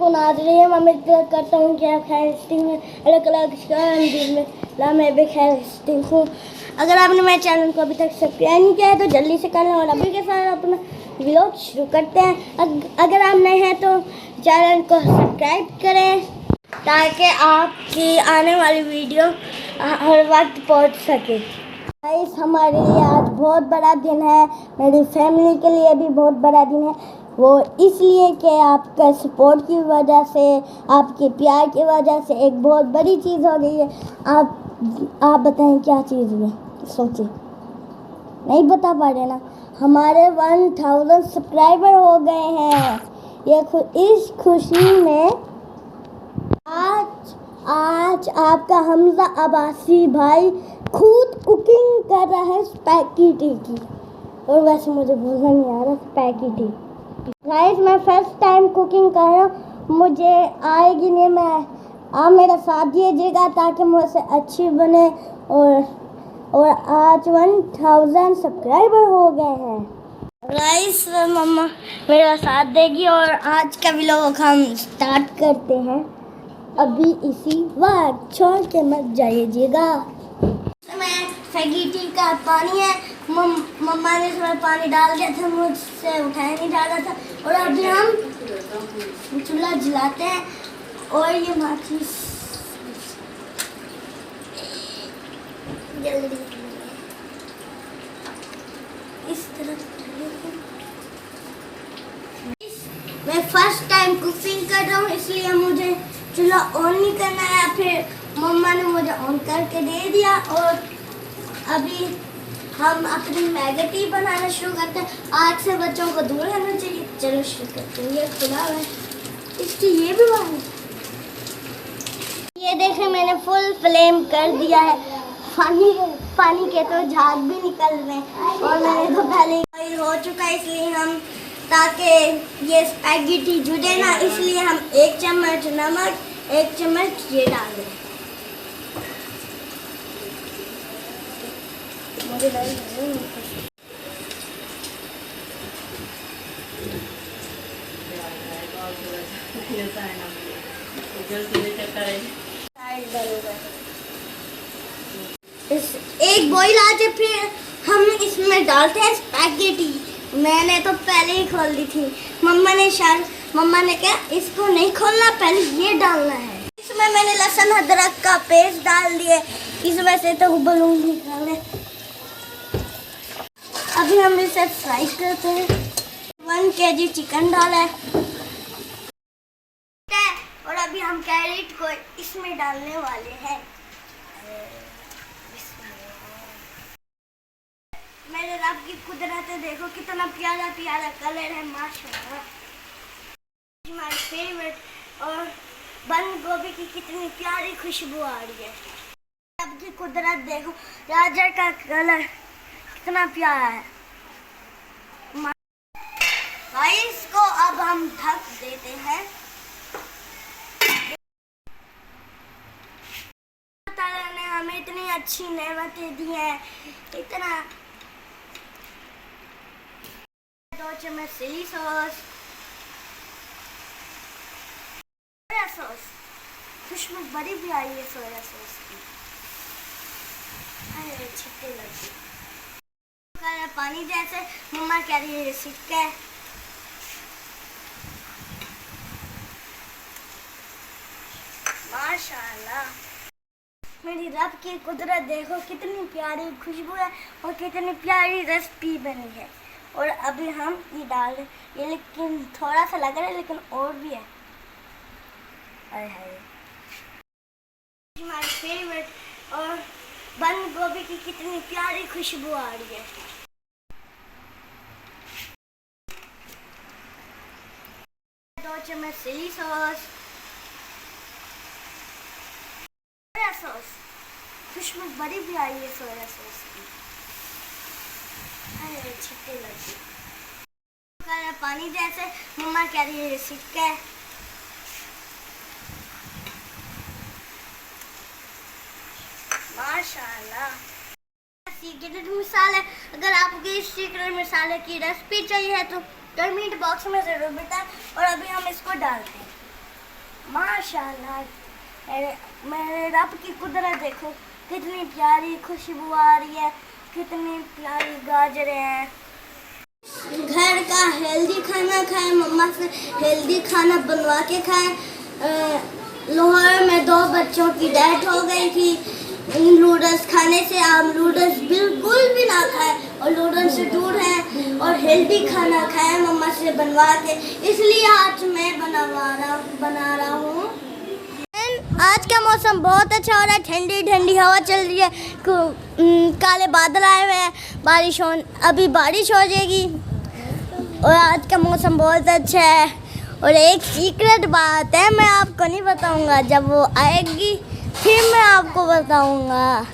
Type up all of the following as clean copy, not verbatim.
अस्सलामुअलैकुम नाज़रीन, मैं उम्मीद करता हूँ कि आप खैरियत में अलग अलग में ला मैं भी खैरियत हूँ। अगर आपने मेरे चैनल को अभी तक सब्सक्राइब नहीं किया है तो जल्दी से कर लें और अभी के साथ अपना व्लॉग शुरू करते हैं। अगर आप नए हैं तो चैनल को सब्सक्राइब करें ताकि आपकी आने वाली वीडियो हर वक्त पहुँच सके। गाइस, हमारे लिए आज बहुत बड़ा दिन है, मेरी फैमिली के लिए भी बहुत बड़ा दिन है। वो इसलिए कि आपका सपोर्ट की वजह से, आपके प्यार की वजह से एक बहुत बड़ी चीज़ हो गई है। आप बताएं क्या चीज़ है? सोचिए, नहीं बता पा रहे ना? हमारे 1000 सब्सक्राइबर हो गए हैं। इस खुशी में आज आपका हमजा अब्बासी भाई खुद कुकिंग कर रहा है स्पैगेटी की। और वैसे मुझे बोलना नहीं आ रहा स्पैगेटी। गाइस, मैं फर्स्ट टाइम कुकिंग कर रहा हूँ, मुझे आएगी नहीं। आप मेरा साथ दीजिएगा ताकि मुझसे अच्छी बने। और आज 1000 सब्सक्राइबर हो गए हैं। गाइस, मम्मा मेरा साथ देगी और आज का व्लॉग हम स्टार्ट करते हैं अभी इसी वक्त। छोड़ के मत जाइएगा। मैं स्पैगेटी का पानी है, मम्मा ने इसमें पानी डाल दिया था, मुझसे उठाया नहीं जा रहा था। और अभी हम चूल्हा जलाते हैं और ये माचिस जल्दी इस तरफ। मैं फर्स्ट टाइम कुकिंग कर रहा हूँ इसलिए मुझे चूल्हा ऑन नहीं करना है। फिर मम्मा ने मुझे ऑन करके दे दिया और अभी हम अपनी स्पैगेटी बनाना शुरू करते हैं। आग से बच्चों को दूर रहना चाहिए। चलो शुरू करते हैं। ये खुला है, इसकी ये भी बात। ये देखें, मैंने फुल फ्लेम कर दिया है। पानी के तो झाग भी निकल रहे हैं और मैंने तो पहले ही हो चुका है। इसलिए हम, ताकि ये स्पैगेटी जुड़े ना, इसलिए हम 1 चम्मच नमक, 1 चम्मच ये डाल दें। एक बॉईल आ जाए फिर हम इसमें डालते हैं स्पैगेटी। मैंने तो पहले ही खोल दी थी। मम्मा ने कहा इसको नहीं खोलना, पहले ये डालना है। इसमें मैंने लहसुन अदरक का पेस्ट डाल दिए, इसमें से तो बलून निकाले। अभी हम इसे फ्राई करते हैं। 1 kg चिकन डाला है और अभी हम कैरेट को इसमें डालने वाले हैं। मेरे रब की कुदरत है, देखो कितना प्यारा प्यारा कलर है, माशाल्लाह। हमारी फेवरेट। और बंद गोभी की कितनी प्यारी खुशबू आ रही है। रब की कुदरत देखो, गाजर का कलर कितना प्यारा है। इसको अब हम ढक देते हैं। अल्लाह ताला ने हमें इतनी अच्छी नेमतें दी हैं। इतना 2 चम्मच चिली सॉस, सोया सॉस। खुशबू बड़ी भी आई है सोया सॉस की। अरे छिट्टे लगे पानी जैसे। मम्मा कह रही है सिक्का है। माशाल्लाह, मेरी रब की कुदरत देखो, कितनी प्यारी खुशबू है और कितनी प्यारी रेसिपी बनी है। और अभी हम ये डाल दें। ये लेकिन थोड़ा सा लग रहा है, लेकिन और भी है। हाय हाय, हमारी फेवरेट। और बंद गोभी की कितनी प्यारी खुशबू आ रही है। 2 चम्मच चिली सॉस, सोया सॉस। खुशबू बड़ी भी आई है सोया सॉस की। अरे छिट्टे लगे पानी जैसे। मम्मा कह रही है सिक्का है। माशाल्लाह, सीक्रेट मसाला। अगर आपको इस सीक्रेट मसाले की रेसिपी चाहिए तो कमेंट बॉक्स में ज़रूर बताएं। और अभी हम इसको डालते हैं। माशाल्लाह, मेरे रब की कुदरत देखो, कितनी प्यारी खुशबू आ रही है, कितनी प्यारी गाजरें हैं। घर का हेल्दी खाना खाएं, मम्मा से हेल्दी खाना बनवा के खाएं। लाहौर में 2 बच्चों की डेथ हो गई थी नूडल्स खाने से। आप नूडल्स बिल्कुल भी ना खाएं और नूडल्स से दूर हैं और हेल्दी खाना खाएं मम्मा से बनवा के। इसलिए आज मैं बना रहा हूँ। आज का मौसम बहुत अच्छा हो रहा है, ठंडी ठंडी हवा चल रही है, काले बादल आए हुए हैं, अभी बारिश हो जाएगी। और आज का मौसम बहुत अच्छा है। और एक सीक्रेट बात है, मैं आपको नहीं बताऊंगा, जब वो आएगी फिर मैं आपको बताऊंगा।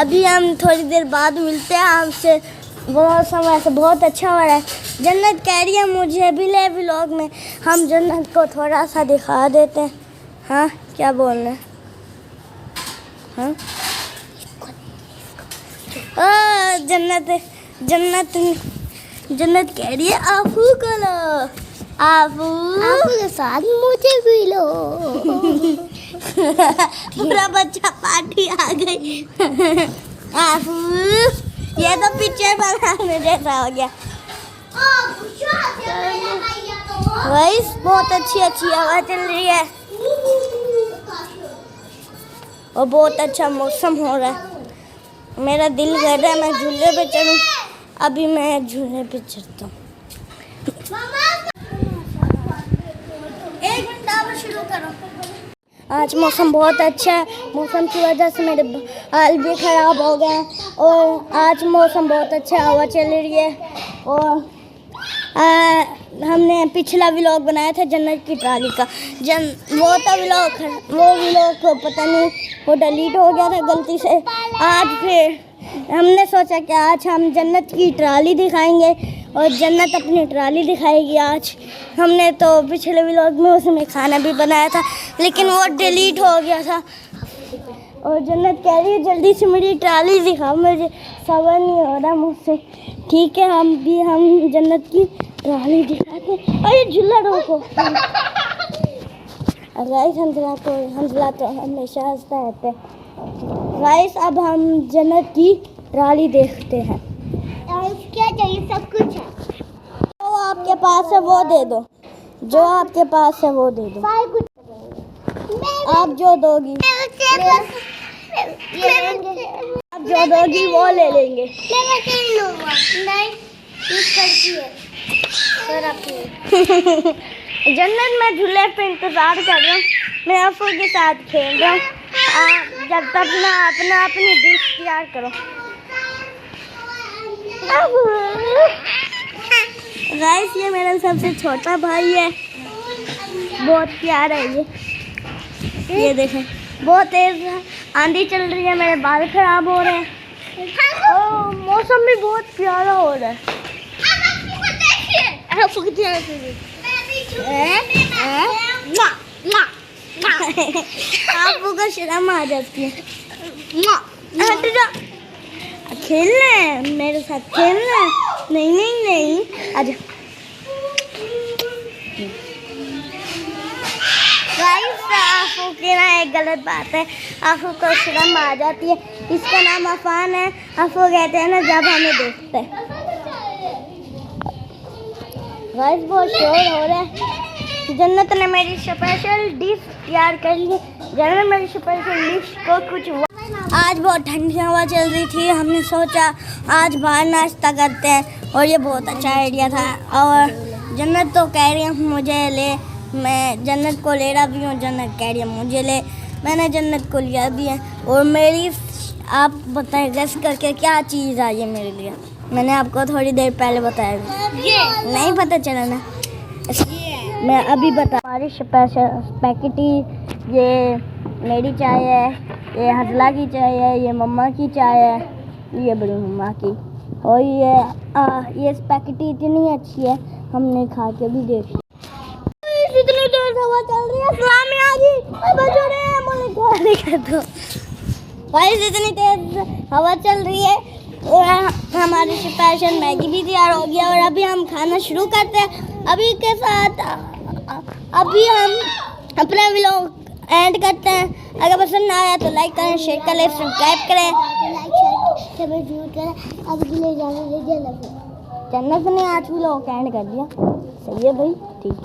अभी हम थोड़ी देर बाद मिलते हैं आपसे। मौसम ऐसे बहुत अच्छा हो रहा है। जन्नत कह रही है मुझे भी ले व्लॉग में, हम जन्नत को थोड़ा सा दिखा देते हैं। हाँ, क्या बोल रहे हैं? हाँ, जन्नत कह रही है आफू को लो, आफू के साथ मुझे भी लो। पूरा बच्चा पार्टी आ गई। आफू, ये तो पिक्चर बनाने जैसा हो गया। गाइस, बहुत अच्छी हवा चल रही है और बहुत अच्छा मौसम हो रहा है। मेरा दिल कर रहा है मैं झूले पे चढ़ूं। अभी मैं झूले पे चढ़ता हूँ। एक मिनट आप शुरू करो। आज मौसम बहुत अच्छा है। मौसम की वजह से मेरे बाल भी ख़राब हो गए हैं और आज मौसम बहुत अच्छा, हवा चल रही है। और हमने पिछला व्लॉग बनाया था जन्नत की ट्राली का, वो व्लॉग पता नहीं वो डिलीट हो गया था गलती से। आज फिर हमने सोचा कि आज हम जन्नत की ट्राली दिखाएंगे और जन्नत अपनी ट्राली दिखाएगी। आज हमने तो पिछले व्लॉग में उसमें खाना भी बनाया था, लेकिन वो डिलीट हो गया था। और जन्नत कह रही है जल्दी से मेरी ट्राली दिखाओ, मुझे सबर नहीं हो रहा मुझसे। ठीक है, हम जन्नत की ट्राली दिखाते हैं। और ये झूला रोको। गाइस, हमला तो हमेशा हंसता रहता है। गाइस, अब हम जन्नत की ट्राली देखते हैं। क्या चाहिए? सब कुछ है। जो आपके पास है वो दे दो, जो आपके पास है वो दे दो। आप जो दोगी आप जो दोगी वो ले लेंगे। जन्नत में झूले पे इंतजार कर रहा हूँ। मैं अफू के साथ खेल रहा हूँ। जब तक ना अपनी डिश तैयार करो। गाइस, ये मेरा सबसे छोटा भाई है, बहुत प्यारा है ये देखें। बहुत तेज आंधी चल रही है, मेरे बाल खराब हो रहे हैं और मौसम भी बहुत प्यारा हो रहा है। आपको को शर्म आ जाती है। खेलना है मेरे साथ, खेलना है? नहीं, आजा। आफू की ना एक गलत बात है, आफू को शर्म आ जाती है। इसका नाम अफान है। आफू कहते हैं ना जब हमें देखते हैं। गाइस, बहुत शोर हो रहा है। जन्नत ने मेरी स्पेशल डिश तैयार कर ली। जन्नत मेरी स्पेशल डिश को कुछ आज बहुत ठंडी हवा चल रही थी, हमने सोचा आज बाहर नाश्ता करते हैं और ये बहुत अच्छा आइडिया था। और जन्नत तो कह रही है मुझे ले, मैं जन्नत को ले रहा भी हूँ, जन्नत कह रही है मुझे ले, मैंने जन्नत को लिया भी है। और मेरी, आप बताएं गेस करके क्या चीज़ आई है मेरे लिए? मैंने आपको थोड़ी देर पहले बताया भी। नहीं पता चला ना? मैं अभी बता। हमारी स्पैगेटी, ये मेरी चाय है, ये हजला की चाय है, ये मम्मा की चाय है, ये बड़ी मम्मा की। और ये स्पैगेटी इतनी अच्छी है, हमने खा के भी देखी। इतनी तेज हवा चल रही है, सलामी आ गई। इतनी तेज हवा चल रही है और हमारी स्पेशल मैगी भी तैयार हो गया। और अभी हम खाना शुरू करते हैं। अभी के साथ अभी हम अपना व्लॉग एंड करते हैं। अगर पसंद आया तो लाइक करें, शेयर करें, सब्सक्राइब करें, अब ले जाने जन्नत ने आज व्लॉग एंड कर दिया। सही है भाई, ठीक।